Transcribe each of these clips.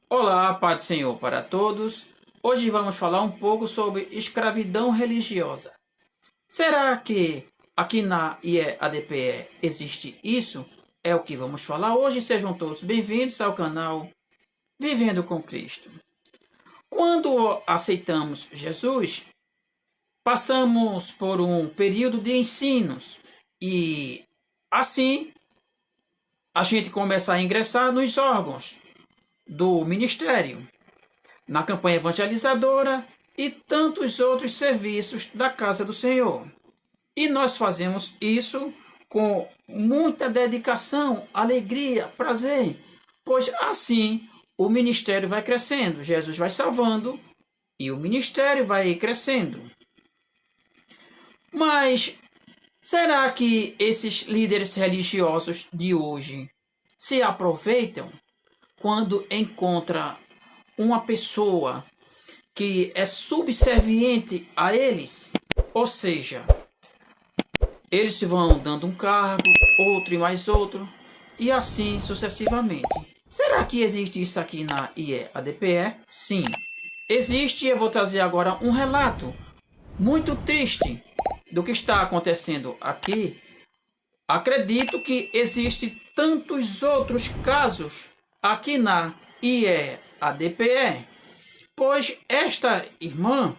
Olá, paz do Senhor para todos. Hoje vamos falar um pouco sobre escravidão religiosa. Será que aqui na IEADPE existe isso? É o que vamos falar hoje. Sejam todos bem-vindos ao canal Vivendo com Cristo. Quando aceitamos Jesus, passamos por um período de ensinos e assim a gente começa a ingressar nos órgãos do ministério, na campanha evangelizadora e tantos outros serviços da casa do Senhor. E nós fazemos isso com muita dedicação, alegria, prazer, pois assim o ministério vai crescendo, Jesus vai salvando e o ministério vai crescendo. Mas será que esses líderes religiosos de hoje se aproveitam quando encontra uma pessoa que é subserviente a eles? Ou seja, eles se vão dando um cargo, outro e mais outro, e assim sucessivamente. Será que existe isso aqui na IEADPE? Sim, existe, e eu vou trazer agora um relato muito triste do que está acontecendo aqui. Acredito que existe tantos outros casos aqui na IEADPE, pois esta irmã,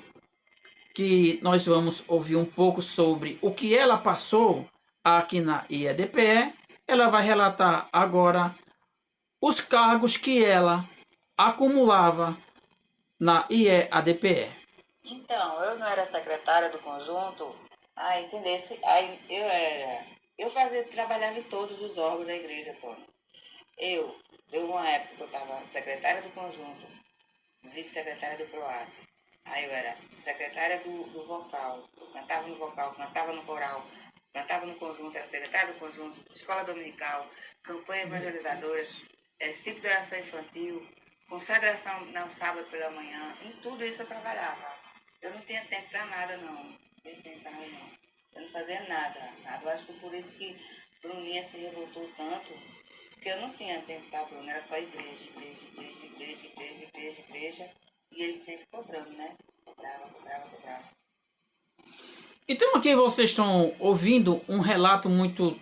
que nós vamos ouvir um pouco sobre o que ela passou aqui na IEDPE, ela vai relatar agora os cargos que ela acumulava na IEADPE. Então, eu não era secretária do conjunto, entendesse? Trabalhava em todos os órgãos da igreja, Tony. Deu uma época que eu estava secretária do conjunto, vice-secretária do PROAT. Aí eu era secretária do vocal, eu cantava no vocal, cantava no coral, cantava no conjunto, era secretária do conjunto, escola dominical, campanha evangelizadora, ciclo de oração infantil, consagração no sábado pela manhã, em tudo isso eu trabalhava. Eu não tinha tempo para nada, não. Não tinha tempo para nada, não. Eu não fazia nada, nada. Eu acho que por isso que Bruninha se revoltou tanto, porque eu não tinha tempo para Bruna, era só igreja, igreja, igreja, igreja, igreja, igreja, igreja, e ele sempre cobrando, né? Cobrava, cobrava, cobrava. Então aqui vocês estão ouvindo um relato muito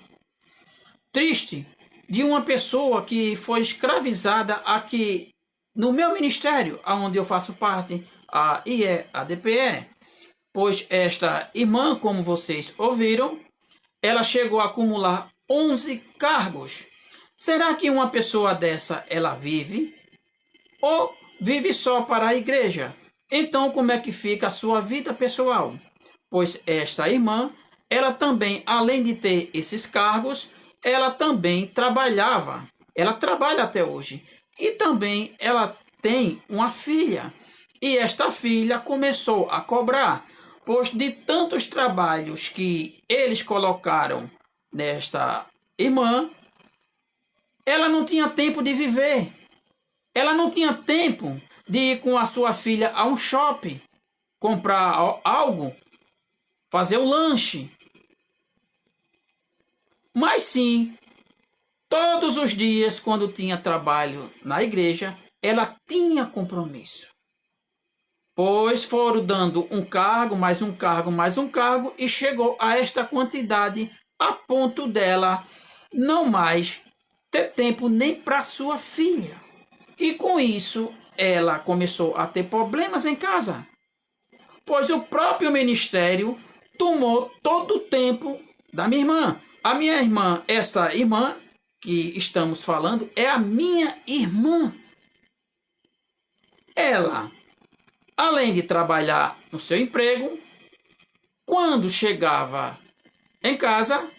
triste de uma pessoa que foi escravizada aqui no meu ministério, onde eu faço parte, a IEADPE, pois esta irmã, como vocês ouviram, ela chegou a acumular 11 cargos. Será que uma pessoa dessa ela vive ou vive só para a igreja? Então, como é que fica a sua vida pessoal? Pois esta irmã, ela também, além de ter esses cargos, ela também trabalhava. Ela trabalha até hoje. E também ela tem uma filha. E esta filha começou a cobrar, pois de tantos trabalhos que eles colocaram nesta irmã, ela não tinha tempo de viver. Ela não tinha tempo de ir com a sua filha a um shopping, comprar algo, fazer um lanche. Mas sim, todos os dias, quando tinha trabalho na igreja, ela tinha compromisso. Pois foram dando um cargo, mais um cargo, mais um cargo, e chegou a esta quantidade a ponto dela não mais ter tempo nem para sua filha. E com isso, ela começou a ter problemas em casa, pois o próprio ministério tomou todo o tempo da minha irmã. A minha irmã, essa irmã que estamos falando, é a minha irmã. Ela, além de trabalhar no seu emprego, quando chegava em casa,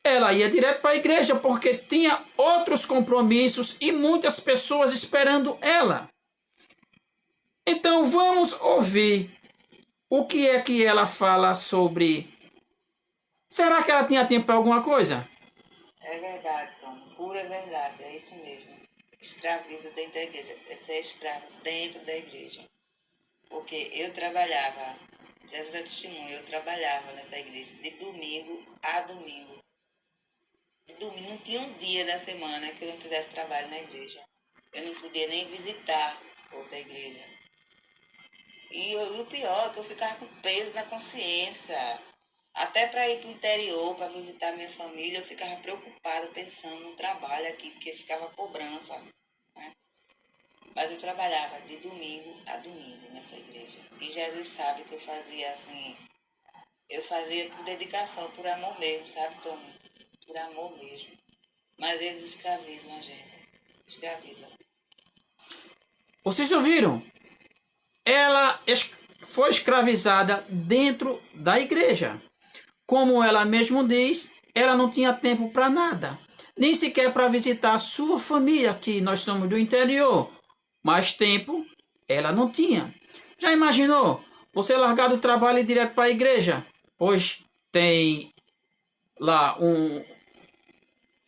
ela ia direto para a igreja porque tinha outros compromissos e muitas pessoas esperando ela. Então vamos ouvir o que é que ela fala sobre. Será que ela tinha tempo para alguma coisa? É verdade, Tony, pura verdade, é isso mesmo. Escraviza dentro da igreja, é ser escravo dentro da igreja. Porque eu trabalhava, Jesus é testemunho, eu trabalhava nessa igreja de domingo a domingo. De domingo, não tinha um dia da semana que eu não tivesse trabalho na igreja. Eu não podia nem visitar outra igreja. E o pior é que eu ficava com peso na consciência. Até para ir para o interior, para visitar minha família, eu ficava preocupada, pensando no trabalho aqui, porque ficava cobrança, né? Mas eu trabalhava de domingo a domingo nessa igreja. E Jesus sabe que eu fazia assim, eu fazia por dedicação, por amor mesmo, sabe, Tony? Por amor mesmo. Mas eles escravizam a gente. Escravizam. Vocês ouviram? Ela foi escravizada dentro da igreja. Como ela mesmo diz, ela não tinha tempo para nada, nem sequer para visitar a sua família, que nós somos do interior. Mais tempo ela não tinha. Já imaginou você largar do trabalho e ir direto para a igreja? Pois tem lá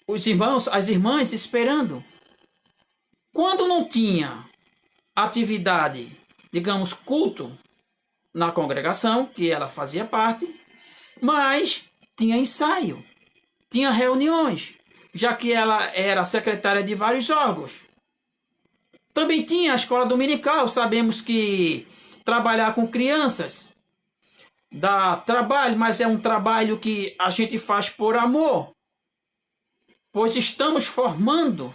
os irmãos, as irmãs esperando. Quando não tinha atividade, digamos, culto na congregação, que ela fazia parte, mas tinha ensaio, tinha reuniões, já que ela era secretária de vários órgãos. Também tinha a escola dominical, sabemos que trabalhar com crianças dá trabalho, mas é um trabalho que a gente faz por amor, pois estamos formando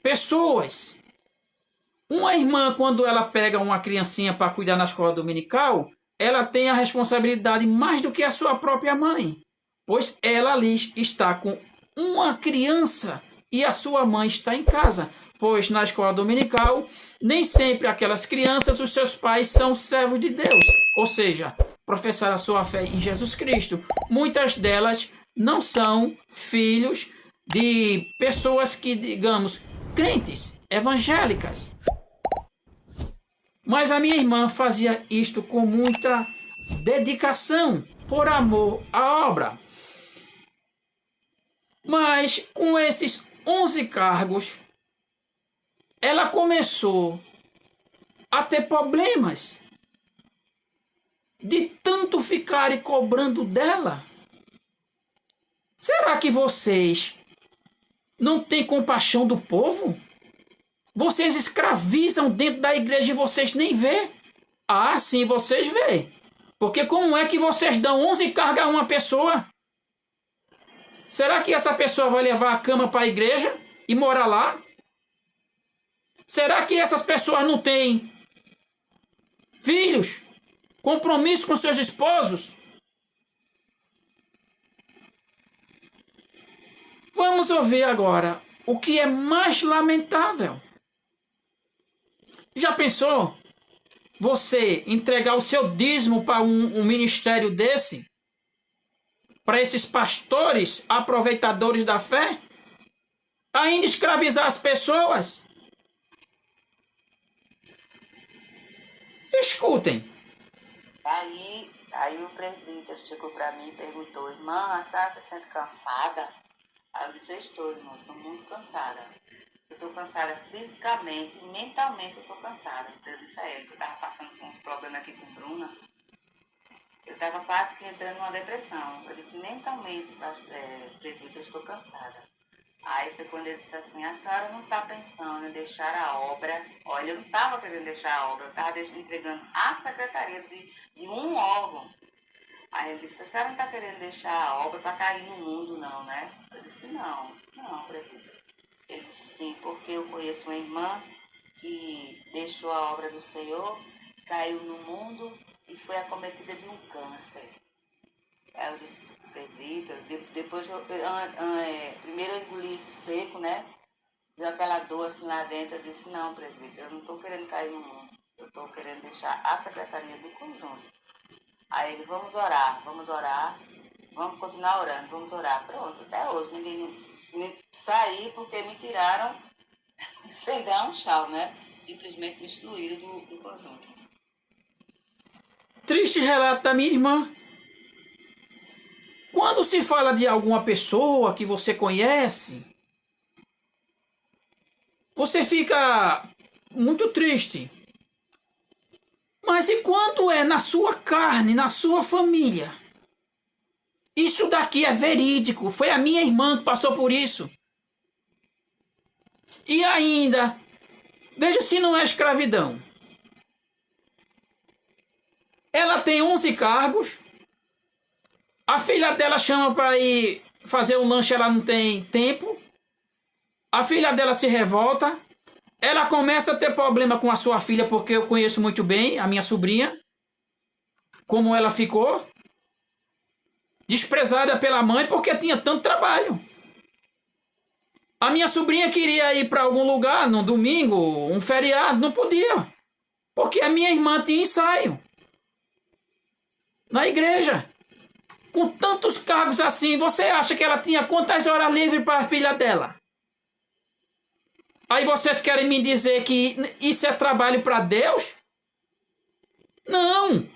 pessoas. Uma irmã, quando ela pega uma criancinha para cuidar na escola dominical, ela tem a responsabilidade mais do que a sua própria mãe, pois ela ali está com uma criança e a sua mãe está em casa, pois na escola dominical nem sempre aquelas crianças, os seus pais são servos de Deus, ou seja, professar a sua fé em Jesus Cristo. Muitas delas não são filhos de pessoas que, digamos, crentes, evangélicas. Mas a minha irmã fazia isto com muita dedicação, por amor à obra. Mas com esses 11 cargos, ela começou a ter problemas de tanto ficarem cobrando dela. Será que vocês não têm compaixão do povo? Vocês escravizam dentro da igreja e vocês nem vê. Ah, sim, vocês vê. Porque como é que vocês dão 11 cargas a uma pessoa? Será que essa pessoa vai levar a cama para a igreja e morar lá? Será que essas pessoas não têm filhos? Compromisso com seus esposos? Vamos ouvir agora o que é mais lamentável. Já pensou você entregar o seu dízimo para um ministério desse? Para esses pastores aproveitadores da fé? Ainda escravizar as pessoas? Escutem. Aí o presbítero chegou para mim e perguntou, irmã, a senhora se sente cansada? Aí eu disse, eu estou, irmão, estou muito cansada. Eu estou cansada fisicamente, mentalmente eu estou cansada. Então eu disse a ele que eu estava passando com uns problemas aqui com Bruna. Eu estava quase que entrando numa depressão. Eu disse, mentalmente, presbítero, eu estou cansada. Aí foi quando ele disse assim, a senhora não está pensando em deixar a obra. Olha, eu não estava querendo deixar a obra, eu estava entregando a secretaria de um órgão. Aí ele disse, a senhora não está querendo deixar a obra para cair no mundo, não, né? Eu disse, não, presbítero. Ele disse, sim, porque eu conheço uma irmã que deixou a obra do Senhor, caiu no mundo e foi acometida de um câncer. Aí eu disse, presbítero, depois primeiro eu engoli isso seco, né? Deu aquela dor assim lá dentro, eu disse, não, presbítero, eu não estou querendo cair no mundo, eu estou querendo deixar a secretaria do conjunto. Aí ele, vamos orar, vamos continuar orando, vamos orar. Pronto, até hoje ninguém me saí porque me tiraram sem dar um tchau, né? Simplesmente me excluíram do conjunto. Triste relato da minha irmã. Quando se fala de alguma pessoa que você conhece, você fica muito triste. Mas e quando é na sua carne, na sua família? Isso daqui é verídico. Foi a minha irmã que passou por isso. E ainda, veja se não é escravidão. Ela tem 11 cargos, a filha dela chama para ir fazer um lanche, ela não tem tempo, a filha dela se revolta, ela começa a ter problema com a sua filha, porque eu conheço muito bem a minha sobrinha, como ela ficou, desprezada pela mãe porque tinha tanto trabalho. A minha sobrinha queria ir para algum lugar no domingo, um feriado, não podia, porque a minha irmã tinha ensaio na igreja. Com tantos cargos assim, você acha que ela tinha quantas horas livres para a filha dela? Aí vocês querem me dizer que isso é trabalho para Deus? Não!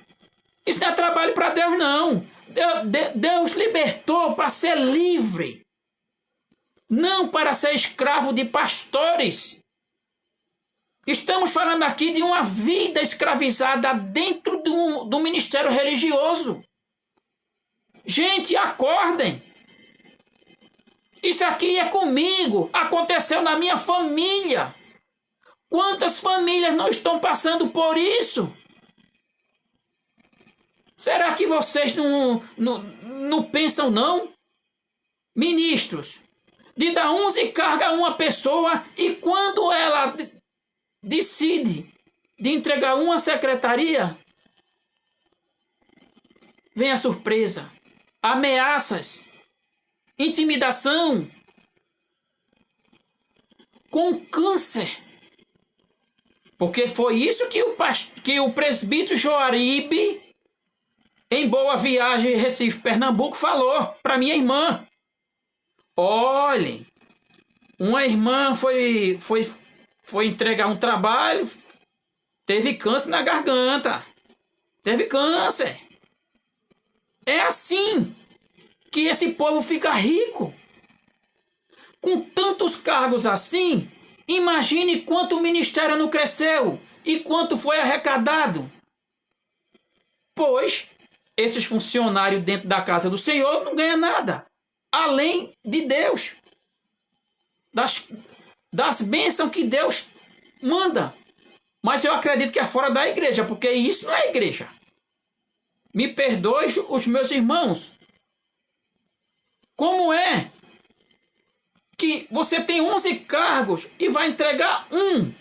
Isso não é trabalho para Deus, não. Deus libertou para ser livre. Não para ser escravo de pastores. Estamos falando aqui de uma vida escravizada dentro do ministério religioso. Gente, acordem. Isso aqui é comigo. Aconteceu na minha família. Quantas famílias não estão passando por isso? Será que vocês não pensam, não? Ministros, de dar 11 cargas a uma pessoa e quando ela decide de entregar uma secretaria, vem a surpresa, ameaças, intimidação, com câncer. Porque foi isso que o presbítero Joaribe, em Boa Viagem, Recife, Pernambuco, falou para minha irmã. Olhem, uma irmã foi entregar um trabalho, teve câncer na garganta. Teve câncer. É assim que esse povo fica rico. Com tantos cargos assim, imagine quanto o ministério não cresceu e quanto foi arrecadado. Pois esses funcionários dentro da casa do Senhor não ganham nada, além de Deus, das bênçãos que Deus manda. Mas eu acredito que é fora da igreja, porque isso não é igreja. Me perdoe os meus irmãos. Como é que você tem 11 cargos e vai entregar um?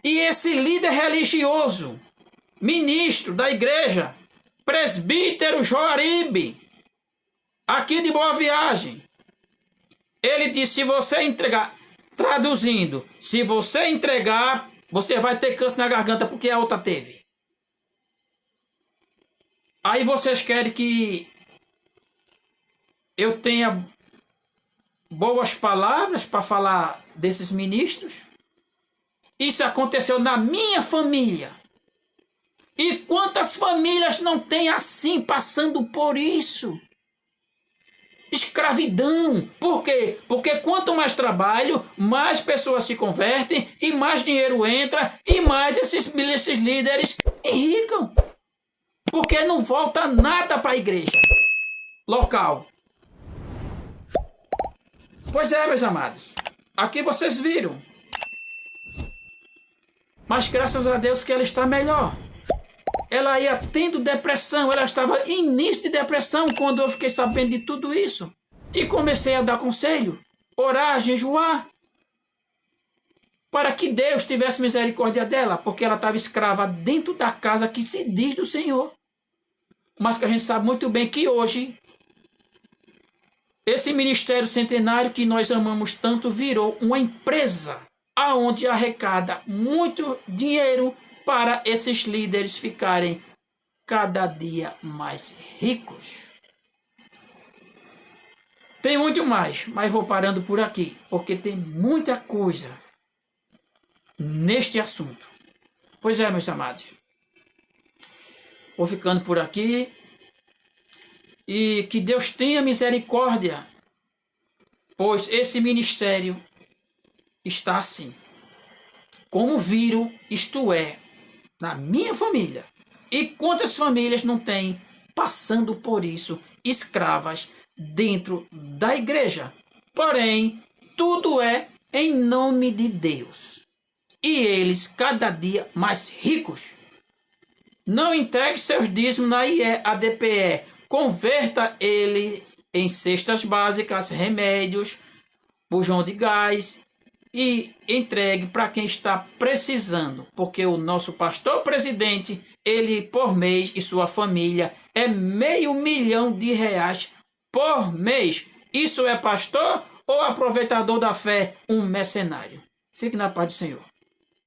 E esse líder religioso, ministro da igreja, presbítero Joaribe, aqui de Boa Viagem, ele disse, se você entregar, traduzindo, se você entregar, você vai ter câncer na garganta porque a outra teve. Aí vocês querem que eu tenha boas palavras para falar desses ministros? Isso aconteceu na minha família. E quantas famílias não têm assim, passando por isso? Escravidão. Por quê? Porque quanto mais trabalho, mais pessoas se convertem e mais dinheiro entra e mais esses líderes enricam. Porque não volta nada para a igreja local. Pois é, meus amados. Aqui vocês viram. Mas graças a Deus que ela está melhor. Ela ia tendo depressão, ela estava em início de depressão quando eu fiquei sabendo de tudo isso. E comecei a dar conselho, orar, jejuar, para que Deus tivesse misericórdia dela, porque ela estava escrava dentro da casa que se diz do Senhor. Mas que a gente sabe muito bem que hoje, esse ministério centenário que nós amamos tanto virou uma empresa, aonde arrecada muito dinheiro para esses líderes ficarem cada dia mais ricos. Tem muito mais, mas vou parando por aqui, porque tem muita coisa neste assunto. Pois é, meus amados. Vou ficando por aqui. E que Deus tenha misericórdia, pois esse ministério está assim. Como viram, isto é, na minha família. E quantas famílias não têm passando por isso, escravas dentro da igreja? Porém, tudo é em nome de Deus. E eles cada dia mais ricos. Não entregue seus dízimos na IEADPE. Converta ele em cestas básicas, remédios, bujão de gás e entregue para quem está precisando, porque o nosso pastor presidente, ele por mês e sua família é R$500 mil por mês. Isso é pastor ou aproveitador da fé, um mercenário? Fique na paz do Senhor.